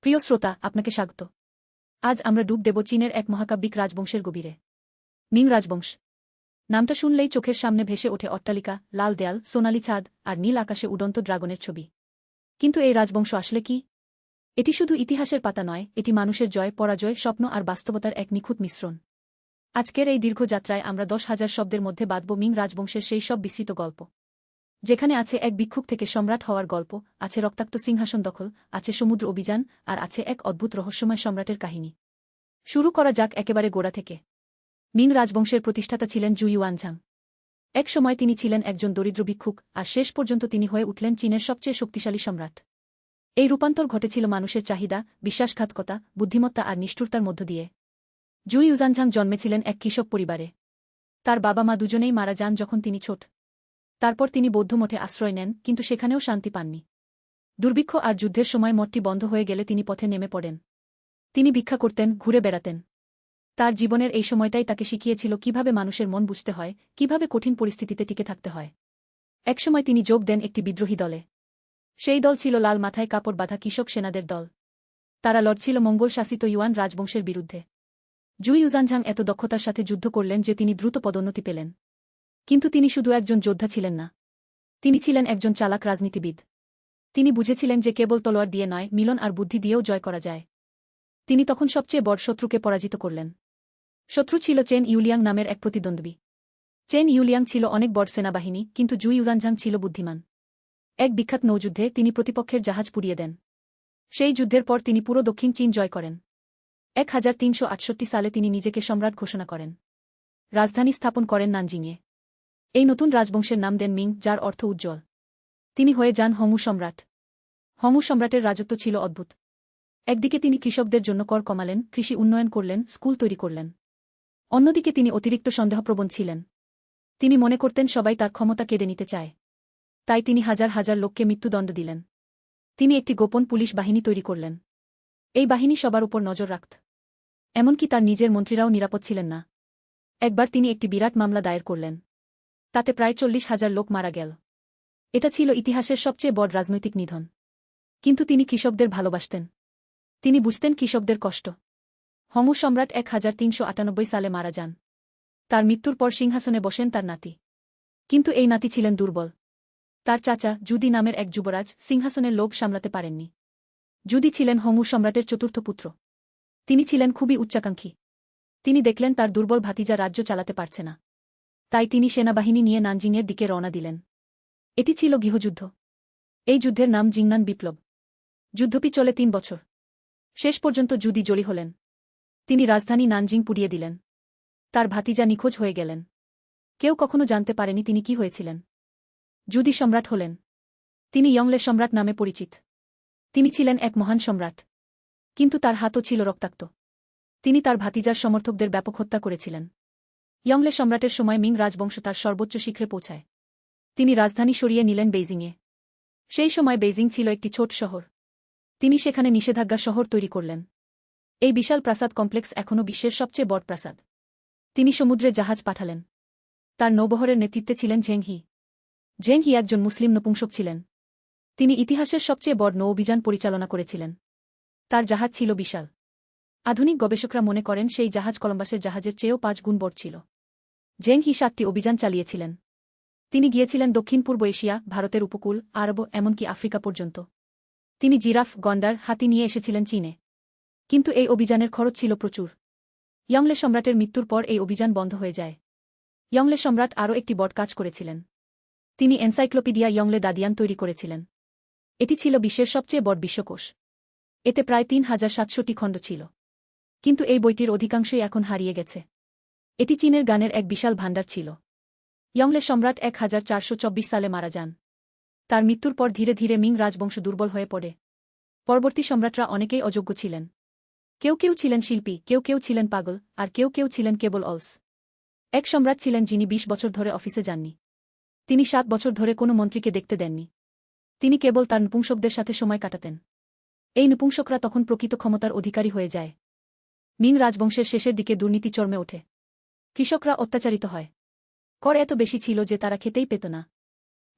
প্রিয় শ্রোতা, আপনাকে স্বাগত। আজ আমরা ডুব দেব চীনের এক মহাকাব্যিক রাজবংশের গভীরে। মিং রাজবংশ নামটা শুনলেই চোখের সামনে ভেসে ওঠে অট্টালিকা, লাল দেয়াল, সোনালি ছাদ আর নীল আকাশে উড়ন্ত ড্রাগনের ছবি। কিন্তু এই রাজবংশ আসলে কি? এটি শুধু ইতিহাসের পাতা নয়, এটি মানুষের জয়, পরাজয়, স্বপ্ন আর বাস্তবতার এক নিখুঁত মিশ্রণ। আজকের এই দীর্ঘ যাত্রায় আমরা 10,000 শব্দের মধ্যে বাঁধব মিং রাজবংশের সেই সব বিস্তৃত গল্প, যেখানে আছে এক ভিক্ষুক থেকে সম্রাট হওয়ার গল্প, আছে রক্তাক্ত সিংহাসন দখল, আছে সমুদ্র অভিযান, আর আছে এক অদ্ভুত রহস্যময় সম্রাটের কাহিনী। শুরু করা যাক একেবারে গোড়া থেকে। মিং রাজবংশের প্রতিষ্ঠাতা ছিলেন জু ইউয়ানঝাং। এক সময় তিনি ছিলেন একজন দরিদ্র ভিক্ষুক, আর শেষ পর্যন্ত তিনি হয়ে উঠলেন চীনের সবচেয়ে শক্তিশালী সম্রাট। এই রূপান্তর ঘটেছিল মানুষের চাহিদা, বিশ্বাসঘাতকতা, বুদ্ধিমত্তা আর নিষ্ঠুরতার মধ্য দিয়ে। জু ইউয়ানঝাং জন্মেছিলেন এক কৃষক পরিবারে। তার বাবা মা দুজনেই মারা যান যখন তিনি ছোট। তারপর তিনি বৌদ্ধ মঠে আশ্রয় নেন, কিন্তু সেখানেও শান্তি পাননি। দুর্ভিক্ষ আর যুদ্ধের সময় মঠটি বন্ধ হয়ে গেলে তিনি পথে নেমে পড়েন। তিনি ভিক্ষা করতেন, ঘুরে বেড়াতেন। তার জীবনের এই সময়টাই তাকে শিখিয়েছিল কিভাবে মানুষের মন বুঝতে হয়, কিভাবে কঠিন পরিস্থিতিতে টিকে থাকতে হয়। একসময় তিনি যোগ দেন একটি বিদ্রোহী দলে। সেই দল ছিল লাল মাথায় কাপড় বাঁধা কৃষক সেনাদের দল। তারা লড়ছিল মঙ্গল শাসিত ইউয়ান রাজবংশের বিরুদ্ধে। জু ইউয়ানঝাং এত দক্ষতার সাথে যুদ্ধ করলেন যে তিনি দ্রুত পদোন্নতি পেলেন। কিন্তু তিনি শুধু একজন যোদ্ধা ছিলেন না। তিনি ছিলেন একজন চালাক রাজনীতিবিদ। তিনি বুঝেছিলেন যে কেবল তলোয়ার দিয়ে নয়, মিলন আর বুদ্ধি দিয়েও জয় করা যায়। তিনি তখন সবচেয়ে বড় শত্রুকে পরাজিত করলেন। শত্রু ছিল চেন ইউলিয়াং নামের এক প্রতিদ্বন্দ্বী। চেন ইউলিয়াং ছিল অনেক বড় সেনাবাহিনী, কিন্তু জু ইউয়ানঝাং ছিল বুদ্ধিমান। এক বিখ্যাত নৌযুদ্ধে তিনি প্রতিপক্ষের জাহাজ পুড়িয়ে দেন। সেই যুদ্ধের পর তিনি পুরো দক্ষিণ চীন জয় করেন। 1368 সালে তিনি নিজেকে সম্রাট ঘোষণা করেন। রাজধানী স্থাপন করেন নানজিংয়ে। এই নতুন রাজবংশের নাম দেন মিং, যার অর্থ উজ্জ্বল। তিনি হয়ে যান হংউ সম্রাট। হংউ সম্রাটের রাজত্ব ছিল অদ্ভুত। একদিকে তিনি কৃষকদের জন্য কর কমালেন, কৃষি উন্নয়ন করলেন, স্কুল তৈরি করলেন। অন্যদিকে তিনি অতিরিক্ত সন্দেহপ্রবণ ছিলেন। তিনি মনে করতেন সবাই তার ক্ষমতা কেড়ে নিতে চায়। তাই তিনি হাজার হাজার লোককে মৃত্যুদণ্ড দিলেন। তিনি একটি গোপন পুলিশ বাহিনী তৈরি করলেন। এই বাহিনী সবার উপর নজর রাখত। এমনকি তার নিজের মন্ত্রীরাও নিরাপদ ছিলেন না। একবার তিনি একটি বিরাট মামলা দায়ের করলেন। তাতে প্রায় 40,000 লোক মারা গেল। এটা ছিল ইতিহাসের সবচেয়ে বড় রাজনৈতিক নিধন। কিন্তু তিনি কৃষকদের ভালোবাসতেন। তিনি বুঝতেন কৃষকদের কষ্ট। হংউ সম্রাট 1398 সালে মারা যান। তার মৃত্যুর পর সিংহাসনে বসেন তার নাতি। কিন্তু এই নাতি ছিলেন দুর্বল। তার চাচা জুদি নামের এক যুবরাজ সিংহাসনের লোভ সামলাতে পারেননি। জুদি ছিলেন হংউ সম্রাটের চতুর্থ পুত্র। তিনি ছিলেন খুবই উচ্চাকাঙ্ক্ষী। তিনি দেখলেন তার দুর্বল ভাতিজা রাজ্য চালাতে পারছে না। তাই তিনি সেনাবাহিনী নিয়ে নানজিংয়ের দিকে রওনা দিলেন। এটি ছিল গৃহযুদ্ধ। এই যুদ্ধের নাম জিংনান বিপ্লব। যুদ্ধটি চলে 3 বছর। শেষ পর্যন্ত জুদি জয়ী হলেন। তিনি রাজধানী নানজিং পুড়িয়ে দিলেন। তার ভাতিজা নিখোঁজ হয়ে গেলেন। কেউ কখনো জানতে পারেনি তিনি কি হয়েছিলেন। জুদি সম্রাট হলেন। তিনি ইয়ংলে সম্রাট নামে পরিচিত। তিনি ছিলেন এক মহান সম্রাট। কিন্তু তার হাতও ছিল রক্তাক্ত। তিনি তার ভাতিজার সমর্থকদের ব্যাপক হত্যা করেছিলেন। ইয়ংলে সম্রাটের সময় মিং রাজবংশ তার সর্বোচ্চ শিখরে পৌঁছায়। তিনি রাজধানী সরিয়ে নিলেন বেইজিংয়ে। সেই সময় বেইজিং ছিল একটি ছোট শহর। তিনি সেখানে নিষেধাজ্ঞা শহর তৈরি করলেন। এই বিশাল প্রাসাদ কমপ্লেক্স এখনও বিশ্বের সবচেয়ে বড় প্রাসাদ। তিনি সমুদ্রে জাহাজ পাঠালেন। তার নৌবহরের নেতৃত্বে ছিলেন ঝেং হি। ঝেং হি একজন মুসলিম নপুংসক ছিলেন। তিনি ইতিহাসের সবচেয়ে বড় নৌ অভিযান পরিচালনা করেছিলেন। তার জাহাজ ছিল বিশাল। আধুনিক গবেষকরা মনে করেন সেই জাহাজ কলম্বাসের জাহাজের চেয়েও 5 গুণ বড় ছিল। ঝেং হি 7টি অভিযান চালিয়েছিলেন। তিনি গিয়েছিলেন দক্ষিণ পূর্ব এশিয়া, ভারতের উপকূল, আরব, এমনকি আফ্রিকা পর্যন্ত। তিনি জিরাফ, গন্ডার, হাতি নিয়ে এসেছিলেন চীনে। কিন্তু এই অভিযানের খরচ ছিল প্রচুর। ইয়ংলে সম্রাটের মৃত্যুর পর এই অভিযান বন্ধ হয়ে যায়। ইয়ংলে সম্রাট আরও একটি বড় কাজ করেছিলেন। তিনি এনসাইক্লোপিডিয়া ইয়ংলে দাদিয়ান তৈরি করেছিলেন। এটি ছিল বিশ্বের সবচেয়ে বড় বিশ্বকোষ। এতে প্রায় 3700টি খণ্ড ছিল। কিন্তু এই বইটির অধিকাংশই এখন হারিয়ে গেছে। এটি চীনের গানের এক বিশাল ভাণ্ডার ছিল। ইয়ংলে সম্রাট 1424 সালে মারা যান। তার মৃত্যুর পর ধীরে ধীরে মিং রাজবংশ দুর্বল হয়ে পড়ে। পরবর্তী সম্রাটরা অনেকেই অযোগ্য ছিলেন। কেউ কেউ ছিলেন শিল্পী, কেউ কেউ ছিলেন পাগল, আর কেউ কেউ ছিলেন কেবল অলস। এক সম্রাট ছিলেন যিনি 20 বছর ধরে অফিসে যাননি। তিনি 7 বছর ধরে কোনো মন্ত্রীকে দেখতে দেননি। তিনি কেবল তার নপুংসকদের সাথে সময় কাটাতেন। এই নপুংসকরা তখন প্রকৃত ক্ষমতার অধিকারী হয়ে যায়। মিং রাজবংশের শেষের দিকে দুর্নীতি চর্মে ওঠে। কৃষকরা অত্যাচারিত হয়। কর এত বেশি ছিল যে তারা খেতেই পেত না।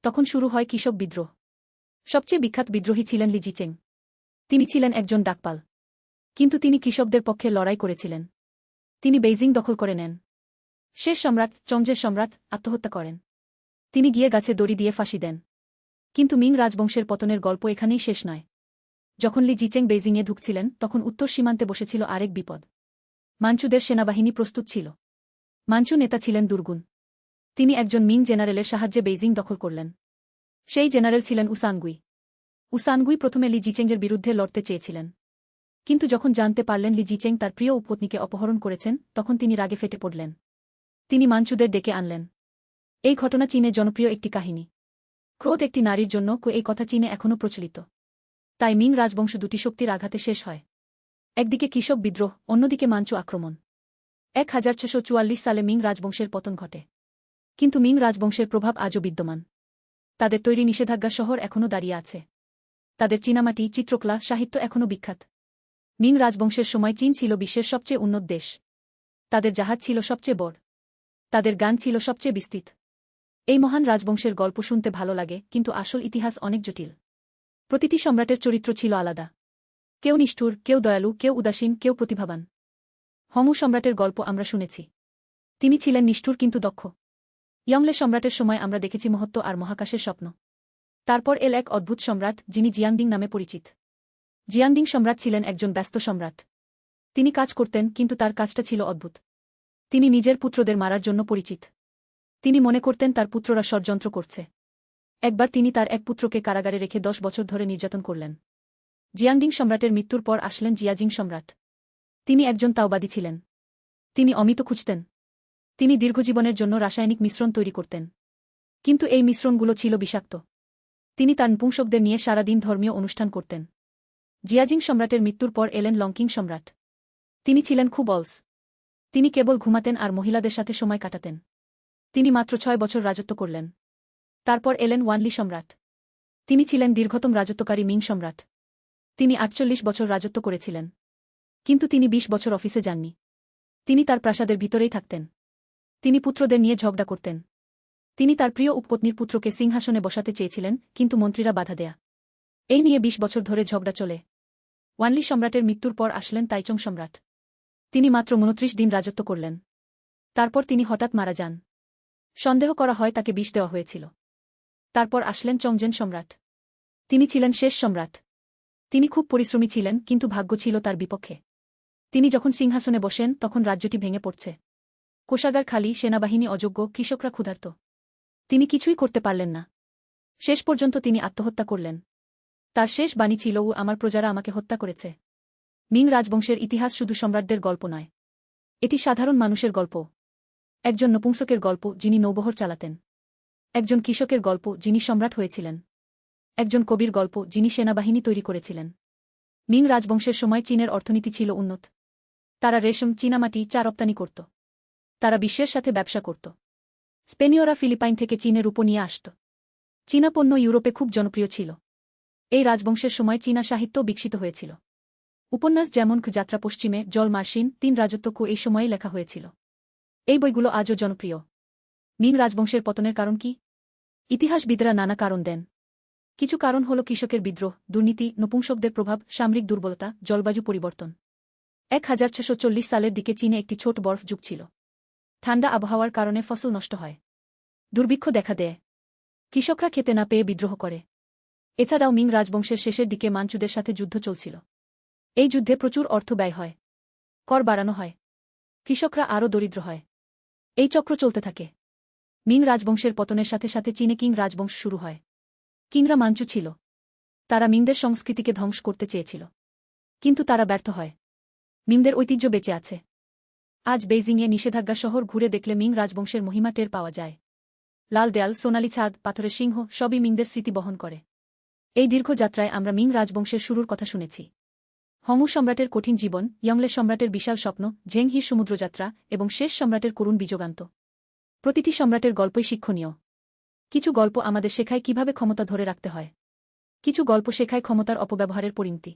তখন শুরু হয় কৃষক বিদ্রোহ। সবচেয়ে বিখ্যাত বিদ্রোহী ছিলেন লি জিচেং। তিনি ছিলেন একজন ডাকপাল। কিন্তু তিনি কৃষকদের পক্ষে লড়াই করেছিলেন। তিনি বেইজিং দখল করে নেন। শেষ সম্রাট, চংজের সম্রাট, আত্মহত্যা করেন। তিনি গিয়ে গাছে দড়ি দিয়ে ফাঁসি দেন। কিন্তু মিং রাজবংশের পতনের গল্প এখানেই শেষ নয়। যখন লি জিচেং বেইজিংয়ে ঢুকছিলেন তখন উত্তর সীমান্তে বসেছিল আরেক বিপদ। মাঞ্চুদের সেনাবাহিনী প্রস্তুত ছিল। মাঞ্চু নেতা ছিলেন দুর্গুন। তিনি একজন মিং জেনারেলের সাহায্যে বেইজিং দখল করলেন। সেই জেনারেল ছিলেন উসানগুই। উসানগুই প্রথমে লি জিচেংয়ের বিরুদ্ধে লড়তে চেয়েছিলেন। কিন্তু যখন জানতে পারলেন লি জিচেং তার প্রিয় উপপত্নীকে অপহরণ করেছেন তখন তিনি রাগে ফেটে পড়লেন। তিনি মাঞ্চুদের ডেকে আনলেন। এই ঘটনা চীনে জনপ্রিয় একটি কাহিনী। ক্রোধ একটি নারীর জন্য এই কথা চীনে এখনও প্রচলিত। তাই মিং রাজবংশ দুটি শক্তির আঘাতে শেষ হয়। একদিকে কৃষক বিদ্রোহ, অন্যদিকে মাঞ্চু আক্রমণ। 1644 সালে মিং রাজবংশের পতন ঘটে। কিন্তু মিং রাজবংশের প্রভাব আজও বিদ্যমান। তাদের তৈরি নিষেধাজ্ঞা শহর এখনও দাঁড়িয়ে আছে। তাদের চীনামাটি, চিত্রকলা, সাহিত্য এখনও বিখ্যাত। মিং রাজবংশের সময় চীন ছিল বিশ্বের সবচেয়ে উন্নত দেশ। তাদের জাহাজ ছিল সবচেয়ে বড়। তাদের গান ছিল সবচেয়ে বিস্তৃত। এই মহান রাজবংশের গল্প শুনতে ভালো লাগে, কিন্তু আসল ইতিহাস অনেক জটিল। প্রতিটি সম্রাটের চরিত্র ছিল আলাদা। কেউ নিষ্ঠুর, কেউ দয়ালু, কেউ উদাসীন, কেউ প্রতিভাবান। হংউ সম্রাটের গল্প আমরা শুনেছি। তিনি ছিলেন নিষ্ঠুর কিন্তু দক্ষ। ইয়ংলে সম্রাটের সময় আমরা দেখেছি মহত্ব আর মহাকাশের স্বপ্ন। তারপর এক অদ্ভুত সম্রাট যিনি জিয়াংডিং নামে পরিচিত। জিয়াংডিং সম্রাট ছিলেন একজন ব্যস্ত সম্রাট। তিনি কাজ করতেন, কিন্তু তার কাজটা ছিল অদ্ভুত। তিনি নিজের পুত্রদের মারার জন্য পরিচিত। তিনি মনে করতেন তার পুত্ররা ষড়যন্ত্র করছে। একবার তিনি তার এক পুত্রকে কারাগারে রেখে 10 বছর ধরে নির্যাতন করলেন। জিয়াংডিং সম্রাটের মৃত্যুর পর আসলেন জিয়াজিং সম্রাট। তিনি একজন তাওবাদী ছিলেন। তিনি অমিত খুঁজতেন। তিনি দীর্ঘজীবনের জন্য রাসায়নিক মিশ্রণ তৈরি করতেন। কিন্তু এই মিশ্রণগুলো ছিল বিষাক্ত। তিনি তার নপুংসকদের নিয়ে সারাদিন ধর্মীয় অনুষ্ঠান করতেন। জিয়াজিং সম্রাটের মৃত্যুর পর এলেন লংকিং সম্রাট। তিনি ছিলেন খুব অলস। তিনি কেবল ঘুমাতেন আর মহিলাদের সাথে সময় কাটাতেন। তিনি মাত্র 6 বছর রাজত্ব করলেন। তারপর এলেন ওয়ানলি সম্রাট। তিনি ছিলেন দীর্ঘতম রাজত্বকারী মিং সম্রাট। তিনি 48 বছর রাজত্ব করেছিলেন। কিন্তু তিনি 20 বছর অফিসে যাননি। তিনি তার প্রাসাদের ভিতরেই থাকতেন। তিনি পুত্রদের নিয়ে ঝগড়া করতেন। তিনি তার প্রিয় উপপত্নীর পুত্রকে সিংহাসনে বসাতে চেয়েছিলেন, কিন্তু মন্ত্রীরা বাধা দেয়া। এই নিয়ে 20 বছর ধরে ঝগড়া চলে। ওয়ানলি সম্রাটের মৃত্যুর পর আসলেন তাইচং সম্রাট। তিনি মাত্র 29 দিন রাজত্ব করলেন। তারপর তিনি হঠাৎ মারা যান। সন্দেহ করা হয় তাকে বিষ দেওয়া হয়েছিল। তারপর আসলেন চংজেন সম্রাট। তিনি ছিলেন শেষ সম্রাট। তিনি খুব পরিশ্রমী ছিলেন, কিন্তু ভাগ্য ছিল তার বিপক্ষে। তিনি যখন সিংহাসনে বসেন তখন রাজ্যটি ভেঙে পড়ছে। কোষাগার খালি, সেনাবাহিনী অযোগ্য, কৃষকরা ক্ষুধার্ত। তিনি কিছুই করতে পারলেন না। শেষ পর্যন্ত তিনি আত্মহত্যা করলেন। তার শেষ বাণী ছিল, আমার প্রজারা আমাকে হত্যা করেছে। মিং রাজবংশের ইতিহাস শুধু সম্রাটদের গল্প নয়। এটি সাধারণ মানুষের গল্প। একজন নপুংসকের গল্প যিনি নৌবহর চালাতেন। একজন কৃষকের গল্প যিনি সম্রাট হয়েছিলেন। একজন কবির গল্প যিনি সেনাবাহিনী তৈরি করেছিলেন। মিং রাজবংশের সময় চীনের অর্থনীতি ছিল উন্নত। তারা রেশম, চীনামাটি, চা রপ্তানি করত। তারা বিশ্বের সাথে ব্যবসা করত। স্পেনীয়রা ফিলিপাইন থেকে চীনের রূপো নিয়ে আসত। চীনা পণ্য ইউরোপে খুব জনপ্রিয় ছিল। এই রাজবংশের সময় চীনা সাহিত্যও বিকশিত হয়েছিল। উপন্যাস যেমন যাত্রা পশ্চিমে, জল মার্শিন, 3 রাজত্বকু এই সময়ে লেখা হয়েছিল। এই বইগুলো আজও জনপ্রিয়। মিং রাজবংশের পতনের কারণ কি? ইতিহাসবিদরা নানা কারণ দেন। কিছু কারণ হল কৃষকের বিদ্রোহ, দুর্নীতি, নপুংসকদের প্রভাব, সামরিক দুর্বলতা, জলবায়ু পরিবর্তন। 1640 সালের দিকে চীনে একটি ছোট বরফ যুগ ছিল। ঠান্ডা আবহাওয়ার কারণে ফসল নষ্ট হয়। দুর্ভিক্ষ দেখা দেয়। কৃষকরা খেতে না পেয়ে বিদ্রোহ করে। এছাড়াও মিং রাজবংশের শেষের দিকে মাঞ্চুদের সাথে যুদ্ধ চলছিল। এই যুদ্ধে প্রচুর অর্থ ব্যয় হয়। কর বাড়ানো হয়। কৃষকরা আরও দরিদ্র হয়। এই চক্র চলতে থাকে। মিং রাজবংশের পতনের সাথে সাথে চীনে কিং রাজবংশ শুরু হয়। কিংরা মাঞ্চু ছিল। তারা মিংদের সংস্কৃতিকে ধ্বংস করতে চেয়েছিল। কিন্তু তারা ব্যর্থ হয়। মিংদের ঐতিহ্য বেঁচে আছে। আজ বেইজিংয়ে নিষেধাজ্ঞা শহর ঘুরে দেখলে মিং রাজবংশের মহিমা টের পাওয়া যায়। লাল দেয়াল, সোনালি ছাদ, পাথরের সিংহ সবই মিংদের স্মৃতি বহন করে। এই দীর্ঘ যাত্রায় আমরা মিং রাজবংশের শুরুর কথা শুনেছি। হংউ সম্রাটের কঠিন জীবন, ইয়ংলে সম্রাটের বিশাল স্বপ্ন, ঝেং হির সমুদ্রযাত্রা এবং শেষ সম্রাটের করুণ বীজগান্ত। প্রতিটি সম্রাটের গল্পই শিক্ষণীয়। কিছু গল্প আমাদের শেখায় কিভাবে ক্ষমতা ধরে রাখতে হয়। কিছু গল্প শেখায় ক্ষমতার অপব্যবহারের পরিণতি।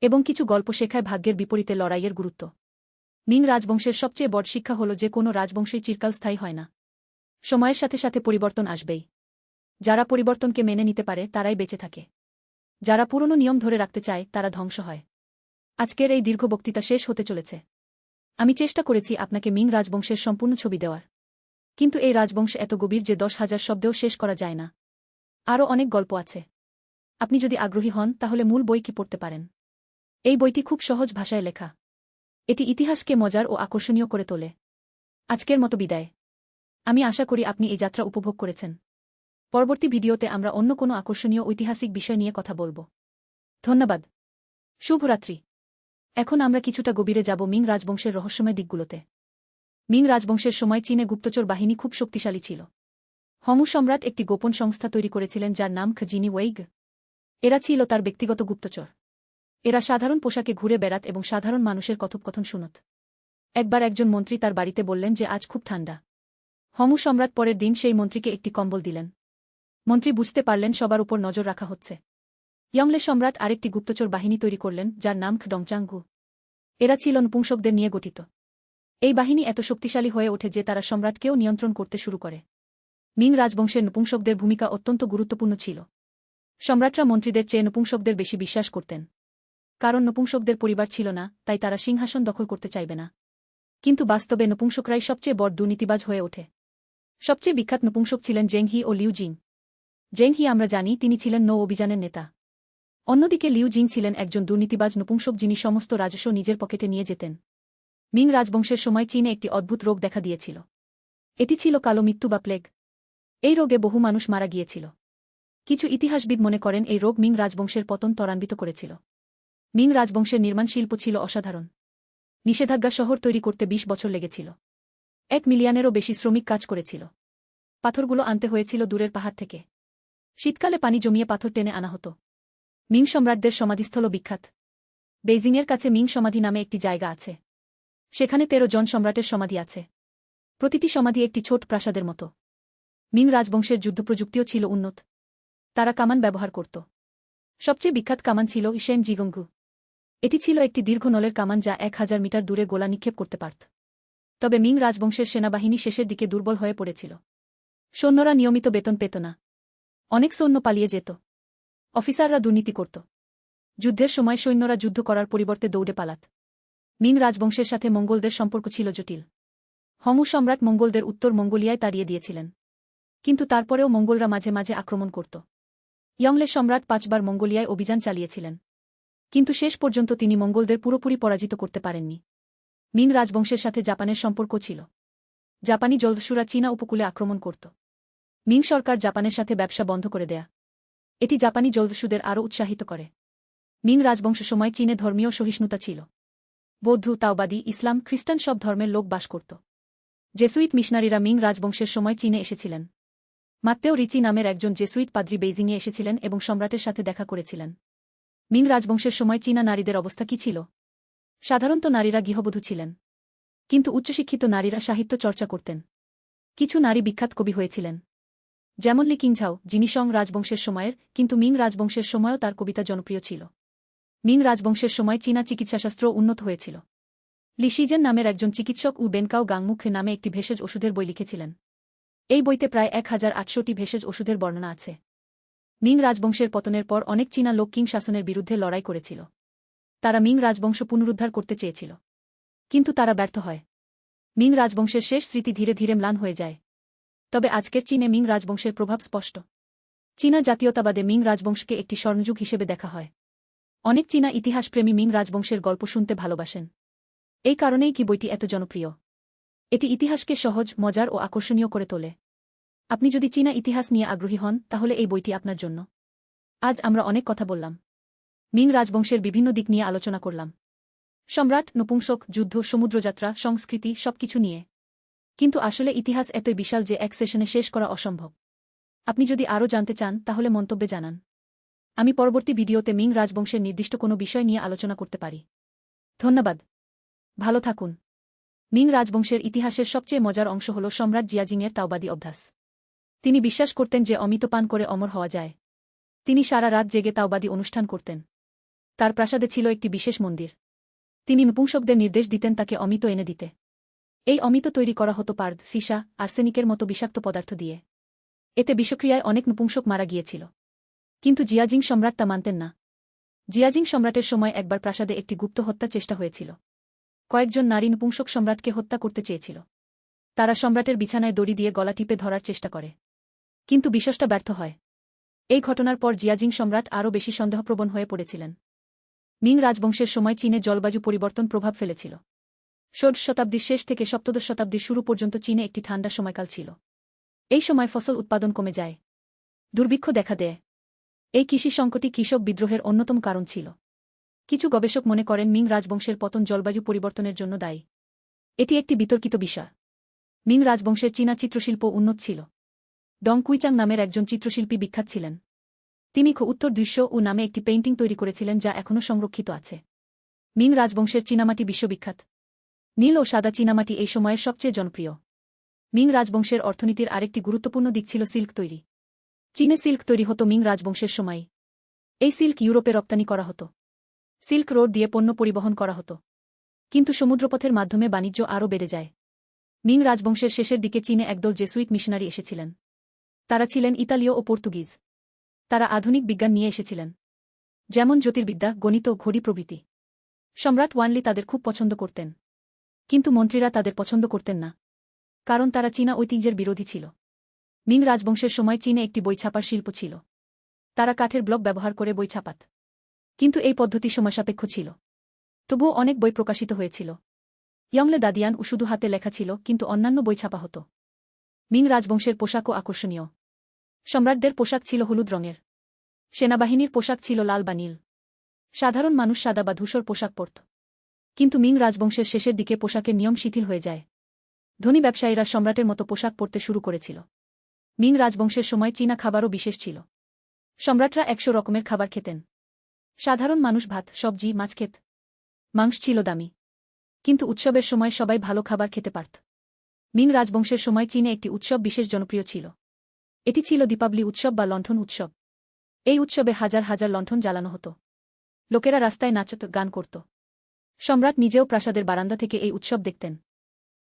এবং কিছু গল্প শেখায় ভাগ্যের বিপরীতে লড়াইয়ের গুরুত্ব। মিং রাজবংশের সবচেয়ে বড় শিক্ষা হল যে কোনো রাজবংশই চিরকাল স্থায়ী হয় না। সময়ের সাথে সাথে পরিবর্তন আসবেই। যারা পরিবর্তনকে মেনে নিতে পারে তারাই বেঁচে থাকে। যারা পুরনো নিয়ম ধরে রাখতে চায় তারা ধ্বংস হয়। আজকের এই দীর্ঘ বক্তৃতা শেষ হতে চলেছে। আমি চেষ্টা করেছি আপনাকে মিং রাজবংশের সম্পূর্ণ ছবি দেওয়ার, কিন্তু এই রাজবংশ এত গভীর যে 10,000 শব্দেও শেষ করা যায় না। আরও অনেক গল্প আছে। আপনি যদি আগ্রহী হন তাহলে মূল বই কি পড়তে পারেন। এই বইটি খুব সহজ ভাষায় লেখা। এটি ইতিহাসকে মজার ও আকর্ষণীয় করে তোলে। আজকের মতো বিদায়। আমি আশা করি আপনি এই যাত্রা উপভোগ করেছেন। পরবর্তী ভিডিওতে আমরা অন্য কোনো আকর্ষণীয় ঐতিহাসিক বিষয় নিয়ে কথা বলব। ধন্যবাদ। শুভরাত্রি। এখন আমরা কিছুটা গভীরে যাব মিং রাজবংশের রহস্যময় দিকগুলোতে। মিং রাজবংশের সময় চীনে গুপ্তচর বাহিনী খুব শক্তিশালী ছিল। হংউ সম্রাট একটি গোপন সংস্থা তৈরি করেছিলেন যার নাম খজিনি ওয়েইগ। এরা ছিল তার ব্যক্তিগত গুপ্তচর। এরা সাধারণ পোশাকে ঘুরে বেড়াত এবং সাধারণ মানুষের কথোপকথন শুনত। একবার একজন মন্ত্রী তার বাড়িতে বললেন যে আজ খুব ঠান্ডা। হংউ সম্রাট পরের দিন সেই মন্ত্রীকে একটি কম্বল দিলেন। মন্ত্রী বুঝতে পারলেন সবার উপর নজর রাখা হচ্ছে। ইয়ংলে সম্রাট আরেকটি গুপ্তচর বাহিনী তৈরি করলেন যার নাম খডংচাঙ্গু। এরা ছিল নপুংসকদের নিয়ে গঠিত। এই বাহিনী এত শক্তিশালী হয়ে ওঠে যে তারা সম্রাটকেও নিয়ন্ত্রণ করতে শুরু করে। মিং রাজবংশের নপুংসকদের ভূমিকা অত্যন্ত গুরুত্বপূর্ণ ছিল। সম্রাটরা মন্ত্রীদের চেয়ে নপুংসকদের বেশি বিশ্বাস করতেন। কারণ নপুংসকদের পরিবার ছিল না, তাই তারা সিংহাসন দখল করতে চাইবে না। কিন্তু বাস্তবে নপুংসকরাই সবচেয়ে বড় দুর্নীতিবাজ হয়ে ওঠে। সবচেয়ে বিখ্যাত নপুংসক ছিলেন জেংহি ও লিউ জিং। জেংহি আমরা জানি তিনি ছিলেন নৌ অভিযানের নেতা। অন্যদিকে লিউ জিং ছিলেন একজন দুর্নীতিবাজ নপুংসক যিনি সমস্ত রাজস্ব নিজের পকেটে নিয়ে যেতেন। মিং রাজবংশের সময় চীনে একটি অদ্ভুত রোগ দেখা দিয়েছিল। এটি ছিল কালো মৃত্যু বা প্লেগ। এই রোগে বহু মানুষ মারা গিয়েছিল। কিছু ইতিহাসবিদ মনে করেন এই রোগ মিং রাজবংশের পতন ত্বরান্বিত করেছিল। মিং রাজবংশের নির্মাণ শিল্প ছিল অসাধারণ। নিষেধাজ্ঞা শহর তৈরি করতে 20 বছর লেগেছিল। 1 মিলিয়নেরও বেশি শ্রমিক কাজ করেছিল। পাথরগুলো আনতে হয়েছিল দূরের পাহাড় থেকে। শীতকালে পানি জমিয়ে পাথর টেনে আনা হতো। মিং সম্রাটদের সমাধিস্থল বিখ্যাত। বেইজিংয়ের কাছে মিং সমাধি নামে একটি জায়গা আছে। সেখানে 13 জন সম্রাটের সমাধি আছে। প্রতিটি সমাধি একটি ছোট প্রাসাদের মতো। মিং রাজবংশের যুদ্ধপ্রযুক্তিও ছিল উন্নত। তারা কামান ব্যবহার করত। সবচেয়ে বিখ্যাত কামান ছিল ইশেন জিগংগু। এটি ছিল একটি দীর্ঘ নলের কামান যা 1000 মিটার দূরে গোলা নিক্ষেপ করতে পারত। তবে মিং রাজবংশের সেনাবাহিনী শেষের দিকে দুর্বল হয়ে পড়েছিল। সৈন্যরা নিয়মিত বেতন পেত না। অনেক সৈন্য পালিয়ে যেত। অফিসাররা দুর্নীতি করত। যুদ্ধের সময় সৈন্যরা যুদ্ধ করার পরিবর্তে দৌড়ে পালাত। মিং রাজবংশের সাথে মঙ্গোলদের সম্পর্ক ছিল জটিল। হংউ সম্রাট মঙ্গোলদের উত্তর মঙ্গোলিয়ায় তাড়িয়ে দিয়েছিলেন। কিন্তু তারপরেও মঙ্গোলরা মাঝে মাঝে আক্রমণ করত। ইয়ংলে সম্রাট 5 বার মঙ্গোলিয়ায় অভিযান চালিয়েছিলেন। কিন্তু শেষ পর্যন্ত তিনি মঙ্গোলদের পুরোপুরি পরাজিত করতে পারেননি। মিং রাজবংশের সাথে জাপানের সম্পর্ক ছিল। জাপানি জলদস্যুরা চীনা উপকূলে আক্রমণ করত। মিং সরকার জাপানের সাথে ব্যবসা বন্ধ করে দেয়া। এটি জাপানি জলদস্যুদের আরও উৎসাহিত করে। মিং রাজবংশ সময় চীনে ধর্মীয় সহিষ্ণুতা ছিল। বৌদ্ধ, তাওবাদী, ইসলাম, খ্রিস্টান সব ধর্মের লোক বাস করত। জেসুইট মিশনারিরা মিং রাজবংশের সময় চীনে এসেছিলেন। মাত্তেও রিচি নামের একজন জেসুইট পাদ্রী বেইজিংয়ে এসেছিলেন এবং সম্রাটের সাথে দেখা করেছিলেন। মিং রাজবংশের সময় চীনা নারীদের অবস্থা কী ছিল? সাধারণত নারীরা গৃহবধূ ছিলেন। কিন্তু উচ্চশিক্ষিত নারীরা সাহিত্য চর্চা করতেন। কিছু নারী বিখ্যাত কবি হয়েছিলেন। যেমন লি কিংঝাও, যিনি সং রাজবংশের সময়ের, কিন্তু মিং রাজবংশের সময়ও তার কবিতা জনপ্রিয় ছিল। মিং রাজবংশের সময় চীনা চিকিৎসাশাস্ত্র উন্নত হয়েছিল। লি শিজেন নামের একজন চিকিৎসক বেনকাও গাংমুখে নামে একটি ভেষজ ওষুধের বই লিখেছিলেন। এই বইতে প্রায় 1800টি ভেষজ ওষুধের বর্ণনা আছে। মিং রাজবংশের পতনের পর অনেক চীনা লোক কিং শাসনের বিরুদ্ধে লড়াই করেছিল। তারা মিং রাজবংশ পুনরুদ্ধার করতে চেয়েছিল। কিন্তু তারা ব্যর্থ হয়। মিং রাজবংশের শেষ স্মৃতি ধীরে ধীরে ম্লান হয়ে যায়। তবে আজকের চীনে মিং রাজবংশের প্রভাব স্পষ্ট। চীনা জাতীয়তাবাদে মিং রাজবংশকে একটি স্বর্ণযুগ হিসেবে দেখা হয়। অনেক চীনা ইতিহাসপ্রেমী মিং রাজবংশের গল্প শুনতে ভালোবাসেন। এই কারণেই কি বইটি এত জনপ্রিয়। এটি ইতিহাসকে সহজ, মজার ও আকর্ষণীয় করে তোলে। আপনি যদি চীনা ইতিহাস নিয়ে আগ্রহী হন তাহলে এই বইটি আপনার জন্য। আজ আমরা অনেক কথা বললাম। মিং রাজবংশের বিভিন্ন দিক নিয়ে আলোচনা করলাম। সম্রাট, নপুংসক, যুদ্ধ, সমুদ্রযাত্রা, সংস্কৃতি, সবকিছু নিয়ে। কিন্তু আসলে ইতিহাস এতই বিশাল যে এক সেশনে শেষ করা অসম্ভব। আপনি যদি আরও জানতে চান তাহলে মন্তব্যে জানান। আমি পরবর্তী ভিডিওতে মিং রাজবংশের নির্দিষ্ট কোনো বিষয় নিয়ে আলোচনা করতে পারি। ধন্যবাদ। ভালো থাকুন। মিং রাজবংশের ইতিহাসের সবচেয়ে মজার অংশ হল সম্রাট জিয়াজিংয়ের তাওবাদী অভ্যাস। তিনি বিশ্বাস করতেন যে অমৃত পান করে অমর হওয়া যায়। তিনি সারা রাত জেগে তাওবাদী অনুষ্ঠান করতেন। তার প্রাসাদে ছিল একটি বিশেষ মন্দির। তিনি নপুংসকদের নির্দেশ দিতেন তাকে অমৃত এনে দিতে। এই অমৃত তৈরি করা হতো পার্দ, সীসা, আর্সেনিকের মতো বিষাক্ত পদার্থ দিয়ে। এতে বিষক্রিয়ায় অনেক নপুংসক মারা গিয়েছিল। কিন্তু জিয়াজিং সম্রাট তা মানতেন না। জিয়াজিং সম্রাটের সময় একবার প্রাসাদে একটি গুপ্ত হত্যা চেষ্টা হয়েছিল। কয়েকজন নারী নপুংসক সম্রাটকে হত্যা করতে চেয়েছিল। তারা সম্রাটের বিছানায় দড়ি দিয়ে গলা টিপে ধরার চেষ্টা করে, কিন্তু বিশেষটা ব্যর্থ হয়। এই ঘটনার পর জিয়াজিং সম্রাট আরও বেশি সন্দেহপ্রবণ হয়ে পড়েছিলেন। মিং রাজবংশের সময় চীনে জলবায়ু পরিবর্তন প্রভাব ফেলেছিল। ষোড়শ শতাব্দীর শেষ থেকে সপ্তদশ শতাব্দীর শুরু পর্যন্ত চীনে একটি ঠান্ডা সময়কাল ছিল। এই সময় ফসল উৎপাদন কমে যায়, দুর্ভিক্ষ দেখা দেয়। এই কৃষি সংকটই কৃষক বিদ্রোহের অন্যতম কারণ ছিল। কিছু গবেষক মনে করেন মিং রাজবংশের পতন জলবায়ু পরিবর্তনের জন্য দায়ী। এটি একটি বিতর্কিত বিষয়। মিং রাজবংশের চীনা চিত্রশিল্প উন্নত ছিল। ডং কুইচাং নামের একজন চিত্রশিল্পী বিখ্যাত ছিলেন। তিনি উত্তর দৃশ্য ও নামে একটি পেইন্টিং তৈরি করেছিলেন যা এখনও সংরক্ষিত আছে। মিং রাজবংশের চীনামাটি বিশ্ববিখ্যাত। নীল ও সাদা চীনামাটি এই সময়ের সবচেয়ে জনপ্রিয়। মিং রাজবংশের অর্থনীতির আরেকটি গুরুত্বপূর্ণ দিক ছিল সিল্ক তৈরি। চীনে সিল্ক তৈরি হতো মিং রাজবংশের সময়। এই সিল্ক ইউরোপে রপ্তানি করা হতো। সিল্ক রোড দিয়ে পণ্য পরিবহন করা হতো। কিন্তু সমুদ্রপথের মাধ্যমে বাণিজ্য আরও বেড়ে যায়। মিং রাজবংশের শেষের দিকে চীনে একদল জেসুইট মিশনারি এসেছিলেন। তারা ছিলেন ইতালীয় ও পর্তুগিজ। তারা আধুনিক বিজ্ঞান নিয়ে এসেছিলেন, যেমন জ্যোতির্বিদ্যা, গণিত, ঘড়ি প্রভৃতি। সম্রাট ওয়ানলি তাদের খুব পছন্দ করতেন, কিন্তু মন্ত্রীরা তাদের পছন্দ করতেন না, কারণ তারা চীনা ঐতিহ্যের বিরোধী ছিল। মিং রাজবংশের সময় চীনে একটি বই ছাপার শিল্প ছিল। তারা কাঠের ব্লক ব্যবহার করে বই ছাপাত, কিন্তু এই পদ্ধতি সময়সাপেক্ষ ছিল। তবুও অনেক বই প্রকাশিত হয়েছিল। ইয়ংলে দাদিয়ান ও শুধু হাতে লেখা ছিল, কিন্তু অন্যান্য বই ছাপা হতো। মিং রাজবংশের পোশাকও আকর্ষণীয়। সম্রাটদের পোশাক ছিল হলুদ রঙের। সেনাবাহিনীর পোশাক ছিল লাল বা নীল। সাধারণ মানুষ সাদা বা ধূসর পোশাক পরত। কিন্তু মিং রাজবংশের শেষের দিকে পোশাকের নিয়ম শিথিল হয়ে যায়। ধনী ব্যবসায়ীরা সম্রাটের মতো পোশাক পরতে শুরু করেছিল। মিং রাজবংশের সময় চীনা খাবারও বিশেষ ছিল। সম্রাটরা 100 রকমের খাবার খেতেন। সাধারণ মানুষ ভাত, সবজি, মাছ খেত। মাংস ছিল দামি, কিন্তু উৎসবের সময় সবাই ভালো খাবার খেতে পারত। মিং রাজবংশের সময় চীনে একটি উৎসব বিশেষ জনপ্রিয় ছিল। এটি ছিল দীপাবলি উৎসব বা লণ্ঠন উৎসব। এই উৎসবে হাজার হাজার লণ্ঠন জ্বালানো হতো। লোকেরা রাস্তায় নাচত, গান করত। সম্রাট নিজেও প্রাসাদের বারান্দা থেকে এই উৎসব দেখতেন।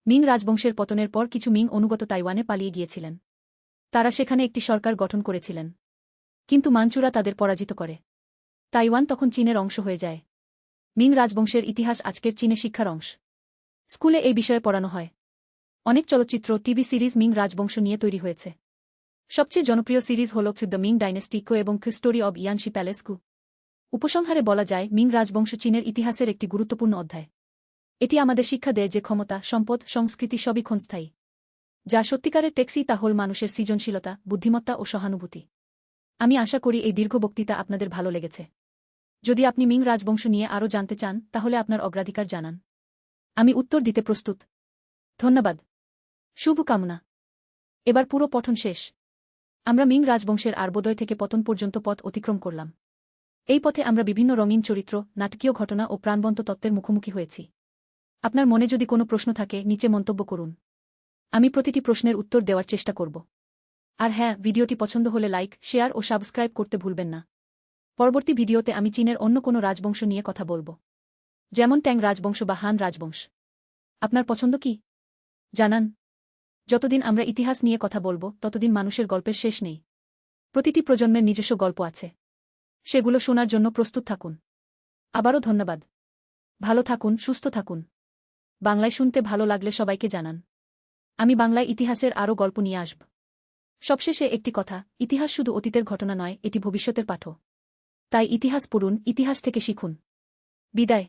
মিং রাজবংশের পতনের পর কিছু মিং অনুগত তাইওয়ানে পালিয়ে গিয়েছিলেন। তারা সেখানে একটি সরকার গঠন করেছিলেন, কিন্তু মাঞ্চুরা তাদের পরাজিত করে। তাইওয়ান তখন চীনের অংশ হয়ে যায়। মিং রাজবংশের ইতিহাস আজকের চীনে শিক্ষার অংশ। স্কুলে এই বিষয়ে পড়ানো হয়। অনেক চলচ্চিত্র, টিভি সিরিজ মিং রাজবংশ নিয়ে তৈরি হয়েছে। সবচেয়ে জনপ্রিয় সিরিজ হল দ্য মিং ডাইনেস্টি কো এবং স্টোরি অব ইয়ানশি প্যালেস কু। উপসংহারে বলা যায়, মিং রাজবংশ চীনের ইতিহাসের একটি গুরুত্বপূর্ণ অধ্যায়। এটি আমাদের শিক্ষা দেয় যে ক্ষমতা, সম্পদ, সংস্কৃতি সবই ক্ষণস্থায়ী। যা সত্যিকারের টেকসই তা হল মানুষের সৃজনশীলতা, বুদ্ধিমত্তা ও সহানুভূতি। আমি আশা করি এই দীর্ঘ বক্তৃতা আপনাদের ভালো লেগেছে। যদি আপনি মিং রাজবংশ নিয়ে আরও জানতে চান, তাহলে আপনার অগ্রাধিকার জানান। আমি উত্তর দিতে প্রস্তুত। ধন্যবাদ। শুভকামনা। এবার পুরো পঠন শেষ। আমরা মিং রাজবংশের আরবোদয় থেকে পতন পর্যন্ত পথ অতিক্রম করলাম। এই পথে আমরা বিভিন্ন রঙিন চরিত্র, নাটকীয় ঘটনা ও প্রাণবন্ত তত্ত্বের মুখোমুখি হয়েছি। আপনার মনে যদি কোনো প্রশ্ন থাকে, নিচে মন্তব্য করুন। আমি প্রতিটি প্রশ্নের উত্তর দেওয়ার চেষ্টা করব। আর হ্যাঁ, ভিডিওটি পছন্দ হলে লাইক, শেয়ার ও সাবস্ক্রাইব করতে ভুলবেন না। পরবর্তী ভিডিওতে আমি চীনের অন্য কোনো রাজবংশ নিয়ে কথা বলব, যেমন ট্যাং রাজবংশ বা হান রাজবংশ। আপনার পছন্দ কি? জানান। যতদিন আমরা ইতিহাস নিয়ে কথা বলবো, ততদিন মানুষের গল্পের শেষ নেই। প্রতিটি প্রজন্মের নিজস্ব গল্প আছে। সেগুলো শোনার জন্য প্রস্তুত থাকুন। আবারও ধন্যবাদ। ভালো থাকুন, সুস্থ থাকুন। বাংলায় শুনতে ভালো লাগলে সবাইকে জানান। আমি বাংলায় ইতিহাসের আরও গল্প নিয়ে আসব। সবশেষে একটি কথা, ইতিহাস শুধু অতীতের ঘটনা নয়, এটি ভবিষ্যতের পাঠও। তাই ইতিহাস পড়ুন, ইতিহাস থেকে শিখুন। বিদায়।